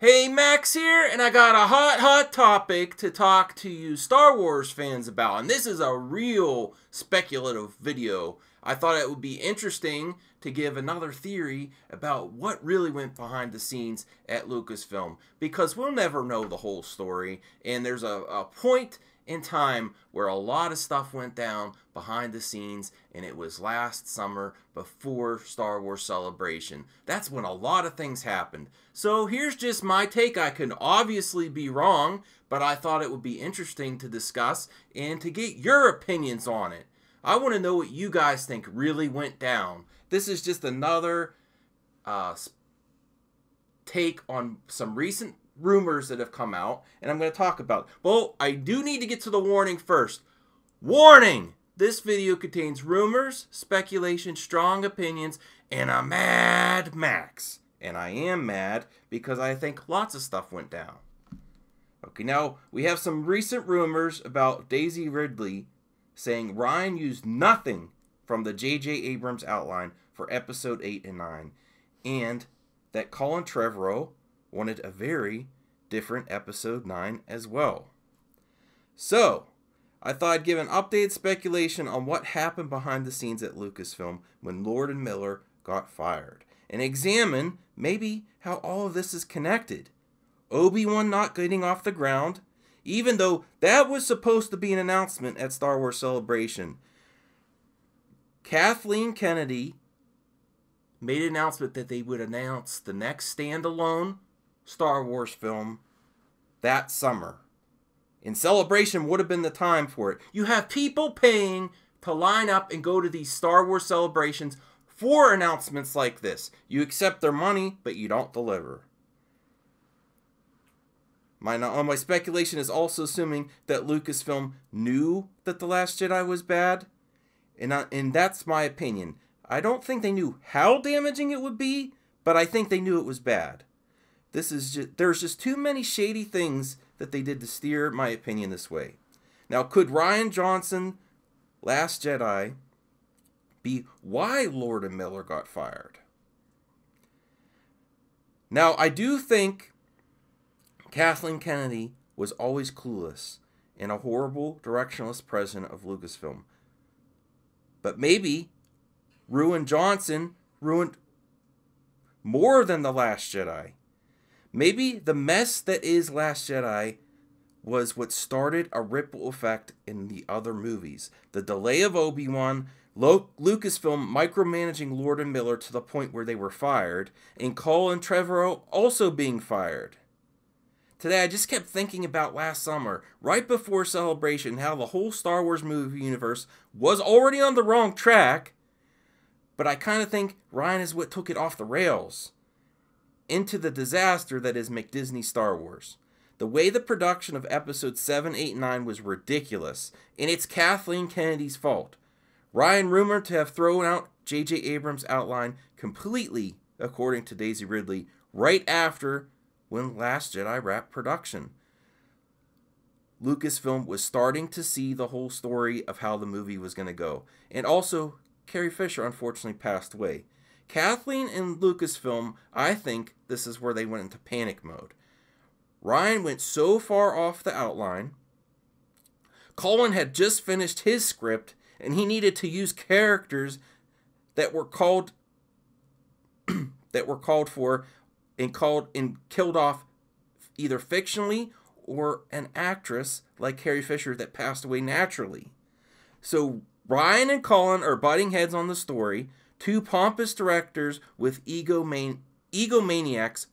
Hey, Max here, and I got a hot topic to talk to you Star Wars fans about. And this is a real speculative video. I thought it would be interesting to give another theory about what really went behind the scenes at Lucasfilm. Because we'll never know the whole story, and there's a point in time where a lot of stuff went down behind the scenes, and it was last summer before Star Wars Celebration. That's when a lot of things happened. So here's just my take. I can obviously be wrong, but I thought it would be interesting to discuss and to get your opinions on it. I want to know what you guys think really went down. This is just another take on some recent rumors that have come out, and I'm going to talk about. Well, I do need to get to the warning first. Warning! This video contains rumors, speculation, strong opinions, and a Mad Max. And I am mad because I think lots of stuff went down. Okay, now we have some recent rumors about Daisy Ridley saying Rian used nothing from the J.J. Abrams outline for episode 8 and 9, and that Colin Trevorrow wanted a very different episode 9 as well. So, I thought I'd give an updated speculation on what happened behind the scenes at Lucasfilm when Lord and Miller got fired, and examine maybe how all of this is connected. Obi-Wan not getting off the ground, even though that was supposed to be an announcement at Star Wars Celebration. Kathleen Kennedy made an announcement that they would announce the next standalone Star Wars film that summer. And Celebration would have been the time for it. You have people paying to line up and go to these Star Wars celebrations for announcements like this. You accept their money, but you don't deliver. My speculation is also assuming that Lucasfilm knew that The Last Jedi was bad. And that's my opinion. I don't think they knew how damaging it would be, but I think they knew it was bad. There's just too many shady things that they did to steer my opinion this way. Now, could Rian Johnson, Last Jedi, be why Lord and Miller got fired? Now, I do think Kathleen Kennedy was always clueless and a horrible, directionless president of Lucasfilm. But maybe Rian Johnson ruined more than The Last Jedi. Maybe the mess that is Last Jedi was what started a ripple effect in the other movies. The delay of Obi-Wan, Lucasfilm micromanaging Lord and Miller to the point where they were fired, and Colin Trevorrow also being fired. Today, I just kept thinking about last summer, right before Celebration, how the whole Star Wars movie universe was already on the wrong track, but I kind of think Rian is what took it off the rails into the disaster that is McDisney Star Wars. The way the production of episodes 7, 8, and 9 was ridiculous, and it's Kathleen Kennedy's fault. Rian rumored to have thrown out J.J. Abrams' outline completely, according to Daisy Ridley, right after when Last Jedi wrapped production. Lucasfilm was starting to see the whole story of how the movie was going to go. And also, Carrie Fisher unfortunately passed away. Kathleen and Lucasfilm, I think this is where they went into panic mode. Rian went so far off the outline. Colin had just finished his script, and he needed to use characters that were called for and killed off either fictionally or an actress like Carrie Fisher that passed away naturally. So Rian and Colin are butting heads on the story. Two pompous directors with egomaniacs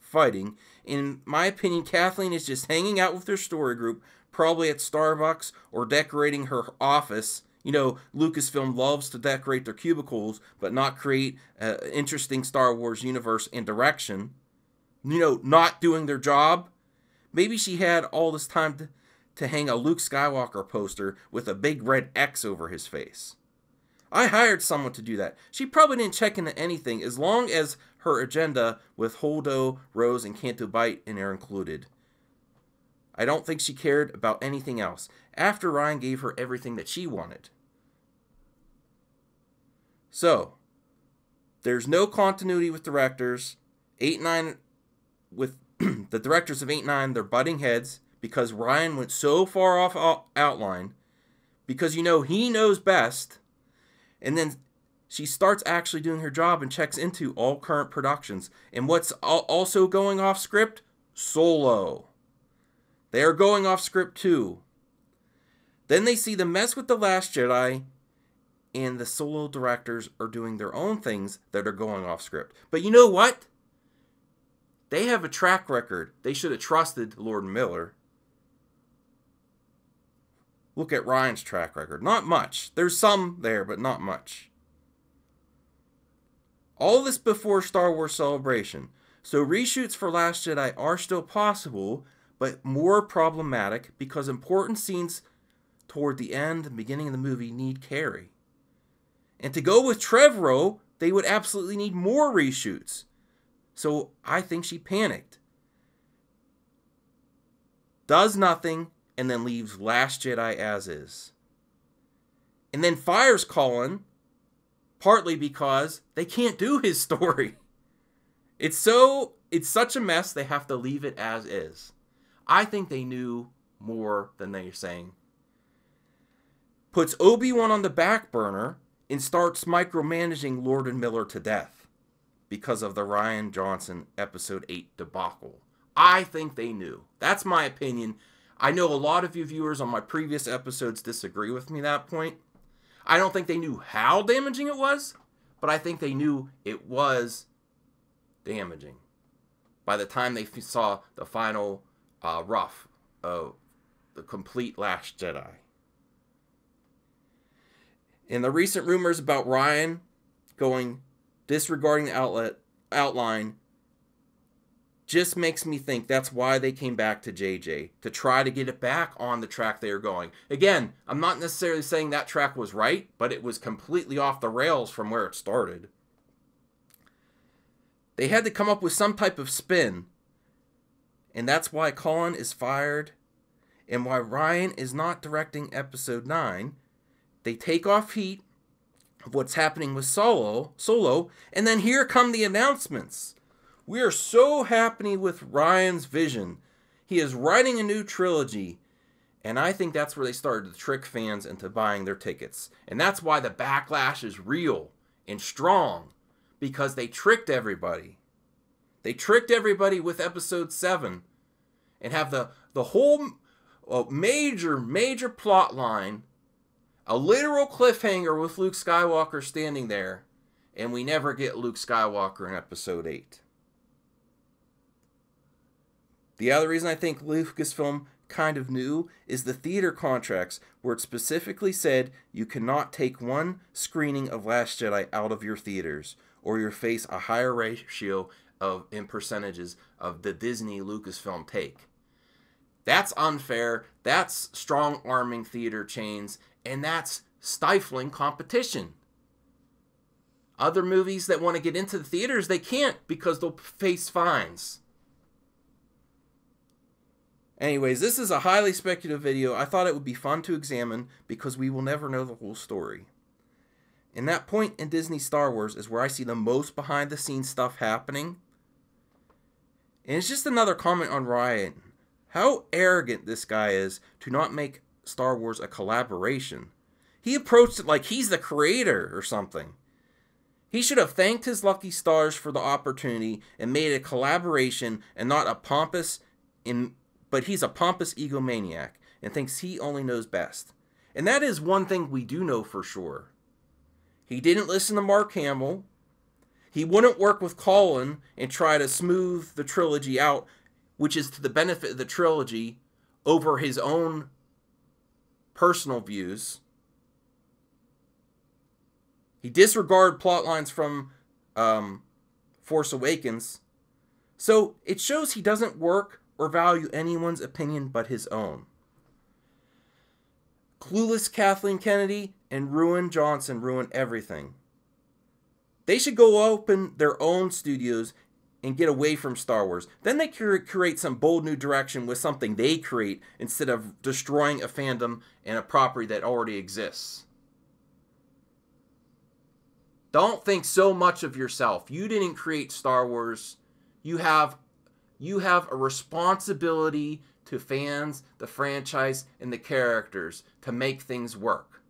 fighting. In my opinion, Kathleen is just hanging out with her story group, probably at Starbucks or decorating her office. You know, Lucasfilm loves to decorate their cubicles, but not create an interesting Star Wars universe and direction. You know, not doing their job. Maybe she had all this time to hang a Luke Skywalker poster with a big red X over his face. I hired someone to do that. She probably didn't check into anything as long as her agenda with Holdo, Rose, and Canto Bight in there included. I don't think she cared about anything else after Rian gave her everything that she wanted. So, there's no continuity with directors. 8 and 9 with the directors of 8 9, they're butting heads because Rian went so far off outline, because he knows best, and then she starts actually doing her job and checks into all current productions. And what's also going off script? Solo. They are going off script too. Then they see the mess with The Last Jedi, and the Solo directors are doing their own things that are going off script. But you know what? They have a track record. They should have trusted Lord Miller. Look at Rian's track record. Not much. There's some there, but not much. All this before Star Wars Celebration. So reshoots for Last Jedi are still possible, but more problematic because important scenes toward the end and beginning of the movie need carry. And to go with Trevorrow, they would absolutely need more reshoots. So I think she panicked. Does nothing, and then leaves Last Jedi as is. And then fires Colin, partly because they can't do his story. It's such a mess, they have to leave it as is. I think they knew more than they're saying. Puts Obi-Wan on the back burner and starts micromanaging Lord and Miller to death because of the Rian Johnson Episode 8 debacle. I think they knew. That's my opinion. I know a lot of you viewers on my previous episodes disagree with me at that point. I don't think they knew how damaging it was, but I think they knew it was damaging by the time they saw the final rough of the complete Last Jedi. And the recent rumors about Rian disregarding the outline just makes me think that's why they came back to JJ, to try to get it back on the track they were going. Again, I'm not necessarily saying that track was right, but it was completely off the rails from where it started. They had to come up with some type of spin, and that's why Colin is fired, and why Rian is not directing Episode 9. They take off heat of what's happening with Solo, and then here come the announcements. We are so happy with Rian's vision. He is writing a new trilogy, and I think that's where they started to trick fans into buying their tickets. And that's why the backlash is real and strong, because they tricked everybody. They tricked everybody with Episode 7 and have the whole major plot line, a literal cliffhanger with Luke Skywalker standing there, and we never get Luke Skywalker in Episode 8. The other reason I think Lucasfilm kind of knew is the theater contracts, where it specifically said you cannot take one screening of Last Jedi out of your theaters, or you'll face a higher ratio in percentages of the Disney Lucasfilm take. That's unfair, that's strong-arming theater chains, and that's stifling competition. Other movies that want to get into the theaters, they can't because they'll face fines. Anyways, this is a highly speculative video. I thought it would be fun to examine because we will never know the whole story. And that point in Disney Star Wars is where I see the most behind-the-scenes stuff happening. And it's just another comment on Rian. How arrogant this guy is to not make Star Wars a collaboration. He approached it like he's the creator or something. He should have thanked his lucky stars for the opportunity and made it a collaboration and not a but he's a pompous egomaniac and thinks he only knows best. And that is one thing we do know for sure. He didn't listen to Mark Hamill. He wouldn't work with Colin and try to smooth the trilogy out, which is to the benefit of the trilogy, over his own personal views. He disregarded plot lines from Force Awakens. So it shows he doesn't work or value anyone's opinion but his own. Clueless Kathleen Kennedy and Rian Johnson ruin everything. They should go open their own studios and get away from Star Wars. Then they create some bold new direction with something they create instead of destroying a fandom and a property that already exists. Don't think so much of yourself. You didn't create Star Wars. You have you have a responsibility to fans, the franchise, and the characters to make things work.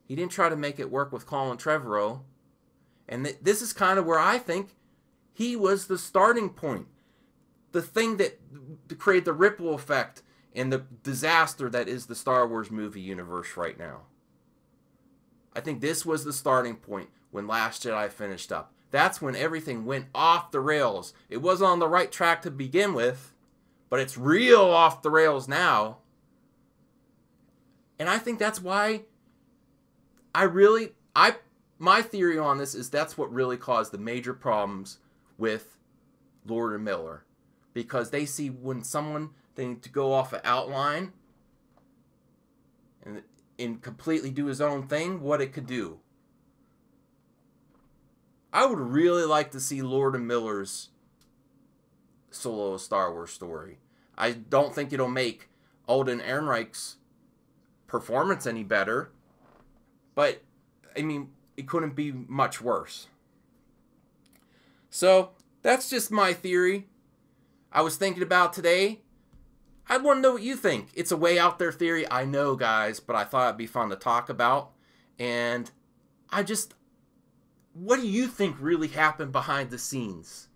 He didn't try to make it work with Colin Trevorrow. And this is kind of where I think he was the starting point. The thing that created the ripple effect and the disaster that is the Star Wars movie universe right now. I think this was the starting point when Last Jedi finished up. That's when everything went off the rails. It wasn't on the right track to begin with, but it's real off the rails now. And I think that's why my theory on this is that's what really caused the major problems with Lord and Miller. Because they see when they need to go off an outline and completely do his own thing, what it could do. I would really like to see Lord and Miller's solo Star Wars story. I don't think it'll make Alden Ehrenreich's performance any better, but I mean, it couldn't be much worse. So that's just my theory. I was thinking about today. I want to know what you think. It's a way out there theory, I know, guys, but I thought it'd be fun to talk about. And what do you think really happened behind the scenes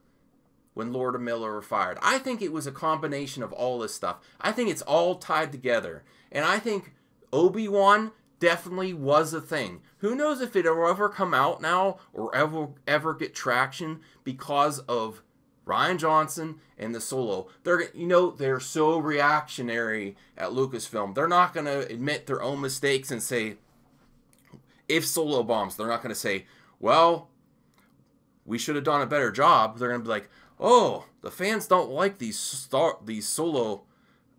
when Lord and Miller were fired? I think it was a combination of all this stuff. I think it's all tied together. And I think Obi-Wan definitely was a thing. Who knows if it'll ever come out now or ever get traction because of Rian Johnson and the Solo. They're so reactionary at Lucasfilm. They're not going to admit their own mistakes and say, if Solo bombs, they're not going to say, well, we should have done a better job. They're going to be like, oh, the fans don't like these Solo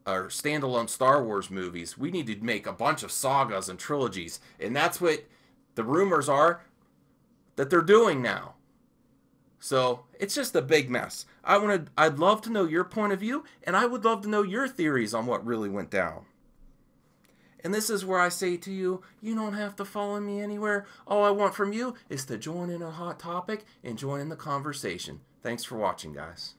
or standalone Star Wars movies. We need to make a bunch of sagas and trilogies. And that's what the rumors are that they're doing now. So it's just a big mess. I'd love to know your point of view, and I would love to know your theories on what really went down. And this is where I say to you, you don't have to follow me anywhere. All I want from you is to join in a hot topic and join in the conversation. Thanks for watching, guys.